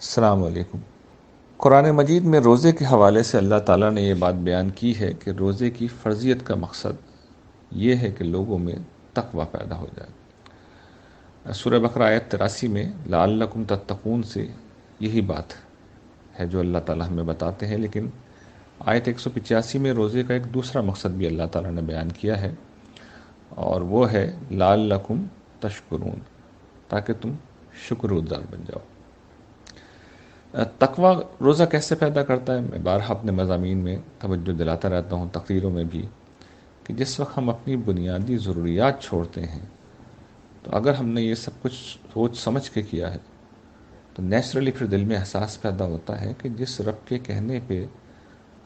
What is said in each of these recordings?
السلام علیکم۔ قرآن مجید میں روزے کے حوالے سے اللہ تعالیٰ نے یہ بات بیان کی ہے کہ روزے کی فرضیت کا مقصد یہ ہے کہ لوگوں میں تقوی پیدا ہو جائے۔ سورہ بقرہ آیت 83 میں لعلکم تتقون سے یہی بات ہے جو اللہ تعالیٰ ہمیں بتاتے ہیں، لیکن آیت 185 میں روزے کا ایک دوسرا مقصد بھی اللہ تعالیٰ نے بیان کیا ہے، اور وہ ہے لعلکم تشکرون، تاکہ تم شکر گزار بن جاؤ۔ تقوی روزہ کیسے پیدا کرتا ہے؟ میں بارہا اپنے مضامین میں توجہ دلاتا رہتا ہوں، تقریروں میں بھی، کہ جس وقت ہم اپنی بنیادی ضروریات چھوڑتے ہیں، تو اگر ہم نے یہ سب کچھ سوچ سمجھ کے کیا ہے تو نیچرلی پھر دل میں احساس پیدا ہوتا ہے کہ جس رب کے کہنے پہ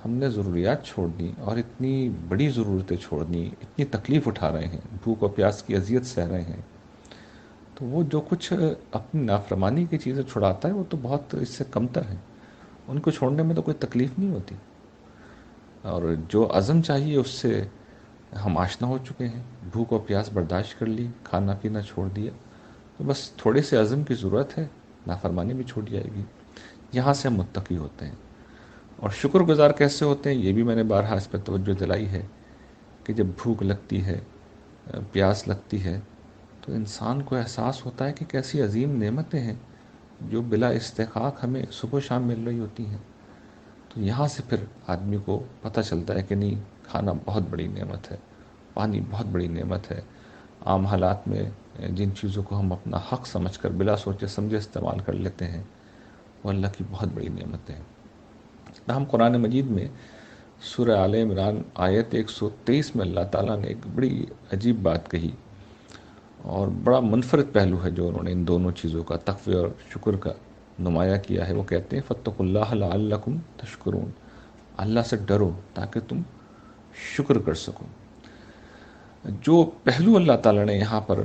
ہم نے ضروریات چھوڑ دی اور اتنی بڑی ضرورتیں چھوڑ دی، اتنی تکلیف اٹھا رہے ہیں، بھوک و پیاس کی اذیت سہ رہے ہیں، تو وہ جو کچھ اپنی نافرمانی کی چیزیں چھڑاتا ہے وہ تو بہت اس سے کمتر ہے، ان کو چھوڑنے میں تو کوئی تکلیف نہیں ہوتی، اور جو عزم چاہیے اس سے ہم آشنا ہو چکے ہیں، بھوک و پیاس برداشت کر لی، کھانا پینا چھوڑ دیا، تو بس تھوڑے سے عزم کی ضرورت ہے، نافرمانی بھی چھوٹ جائے گی، یہاں سے ہم متقی ہوتے ہیں۔ اور شکر گزار کیسے ہوتے ہیں، یہ بھی میں نے بارہا اس پہ توجہ دلائی ہے کہ جب بھوک لگتی ہے، پیاس لگتی ہے، تو انسان کو احساس ہوتا ہے کہ کیسی عظیم نعمتیں ہیں جو بلا استحقاق ہمیں صبح و شام مل رہی ہوتی ہیں، تو یہاں سے پھر آدمی کو پتہ چلتا ہے کہ نہیں، کھانا بہت بڑی نعمت ہے، پانی بہت بڑی نعمت ہے۔ عام حالات میں جن چیزوں کو ہم اپنا حق سمجھ کر بلا سوچے سمجھے استعمال کر لیتے ہیں، وہ اللہ کی بہت بڑی نعمتیں ہیں۔ ہم قرآن مجید میں سورہ آل عمران آیت 123 میں اللہ تعالیٰ نے ایک بڑی عجیب بات کہی، اور بڑا منفرد پہلو ہے جو انہوں نے ان دونوں چیزوں کا، تقوی اور شکر کا، نمایاں کیا ہے۔ وہ کہتے ہیں فاتقوا اللہ لعلکم تشکرون، اللہ سے ڈرو تاکہ تم شکر کر سکو۔ جو پہلو اللہ تعالیٰ نے یہاں پر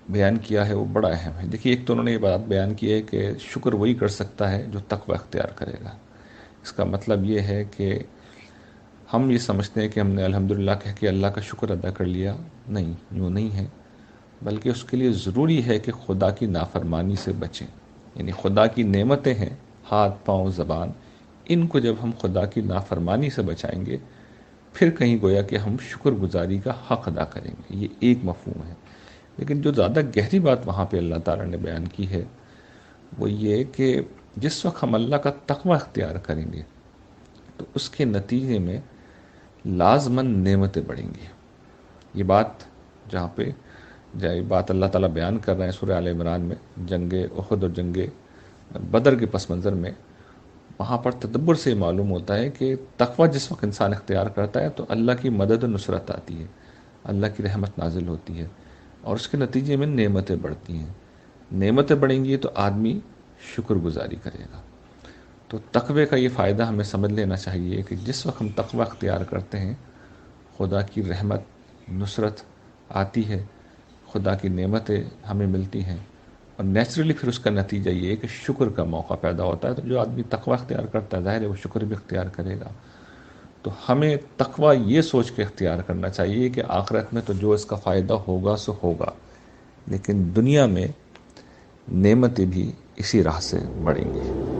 بیان کیا ہے وہ بڑا اہم ہے۔ دیکھیے، ایک تو انہوں نے یہ بات بیان کی ہے کہ شکر وہی کر سکتا ہے جو تقوی اختیار کرے گا۔ اس کا مطلب یہ ہے کہ ہم یہ سمجھتے ہیں کہ ہم نے الحمدللہ کہہ کے اللہ کا شکر ادا کر لیا، نہیں، یوں نہیں ہے، بلکہ اس کے لیے ضروری ہے کہ خدا کی نافرمانی سے بچیں۔ یعنی خدا کی نعمتیں ہیں، ہاتھ، پاؤں، زبان، ان کو جب ہم خدا کی نافرمانی سے بچائیں گے، پھر کہیں گویا کہ ہم شکر گزاری کا حق ادا کریں گے۔ یہ ایک مفہوم ہے، لیکن جو زیادہ گہری بات وہاں پہ اللہ تعالیٰ نے بیان کی ہے وہ یہ کہ جس وقت ہم اللہ کا تقوی اختیار کریں گے تو اس کے نتیجے میں لازماً نعمتیں بڑھیں گی۔ یہ بات جہاں پہ یہ بات اللہ تعالیٰ بیان کر رہے ہیں سورہ آل عمران میں، جنگ احد اور جنگ بدر کے پس منظر میں، وہاں پر تدبر سے معلوم ہوتا ہے کہ تقوی جس وقت انسان اختیار کرتا ہے تو اللہ کی مدد و نصرت آتی ہے، اللہ کی رحمت نازل ہوتی ہے، اور اس کے نتیجے میں نعمتیں بڑھتی ہیں۔ نعمتیں بڑھیں گی تو آدمی شکر گزاری کرے گا۔ تو تقوی کا یہ فائدہ ہمیں سمجھ لینا چاہیے کہ جس وقت ہم تقوی اختیار کرتے ہیں، خدا کی رحمت، نصرت آتی ہے، خدا کی نعمتیں ہمیں ملتی ہیں، اور نیچرلی پھر اس کا نتیجہ یہ ہے کہ شکر کا موقع پیدا ہوتا ہے۔ تو جو آدمی تقوی اختیار کرتا ہے، ظاہر ہے وہ شکر بھی اختیار کرے گا۔ تو ہمیں تقوی یہ سوچ کے اختیار کرنا چاہیے کہ آخرت میں تو جو اس کا فائدہ ہوگا سو ہوگا، لیکن دنیا میں نعمتیں بھی اسی راہ سے بڑھیں گی۔